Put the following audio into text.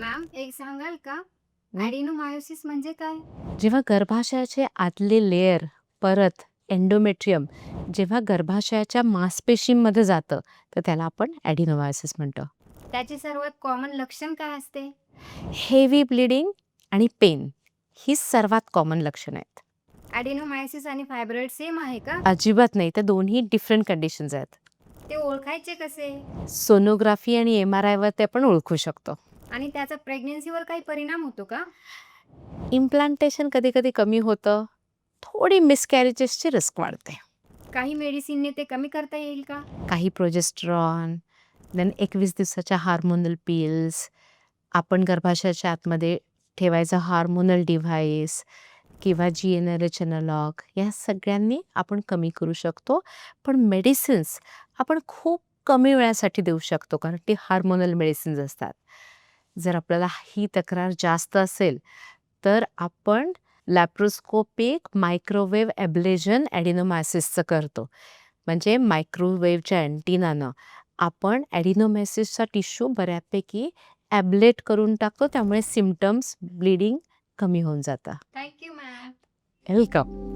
Ma'am, एक सांगाल का? हं. ॲडिनोमायोसिस म्हणजे काय? जेव्हा गर्भाशयाचे आतले लेयर परत एंडोमेट्रियम जेव्हा गर्भाशयाच्या मांसपेशींमध्ये जातं, तर त्याला आपण ॲडिनोमायोसिस म्हणतो. त्याचे सर्वात कॉमन लक्षण काय असते? हेवी ब्लीडिंग आणि पेन ही सर्वात कॉमन लक्षणं आहेत. ॲडिनोमायोसिस आणि फायब्रॉइड सेम आहे का? अजिबात नाही, त्या दोन्ही डिफरंट कंडिशन्स आहेत. ते ओळखायचे कसे? सोनोग्राफी आणि MRIवर ते आपण ओळखू शकतो. आणि त्याचा प्रेग्नन्सीवर काही परिणाम होतो का? इम्प्लांटेशन कधी-कधी कमी होतं. थोडी मिसकॅरेजेसची रिस्क वाढते. काही मेडिसिनने ते कमी करता येईल का? काही प्रोजेस्टेरॉन, देन 21 दिवसाच्या हार्मोनल पिल्स, आपण गर्भाशयाच्या आतमध्ये ठेवायचा हार्मोनल डिव्हाइस किंवा GnRH एनालॉग या सगळ्यांनी आपण कमी करू शकतो. पण मेडिसिन्स आपण खूप कमी वेळासाठी देऊ शकतो कारण ते हार्मोनल मेडिसिन्स असतात. जर आपल्याला ही तक्रार जास्त असेल, तर आपण लॅप्रोस्कोपिक मायक्रोवेव्ह एब्लेशन ॲडिनोमायसिसचं करतो. म्हणजे मायक्रोवेव्हच्या अँटिनानं आपण ॲडिनोमायसिसचा टिश्यू बऱ्यापैकी ॲब्लेट करून टाकतो. त्यामुळे सिम्प्टम्स, ब्लीडिंग कमी होऊन जातं. Thank you ma'am. वेलकम.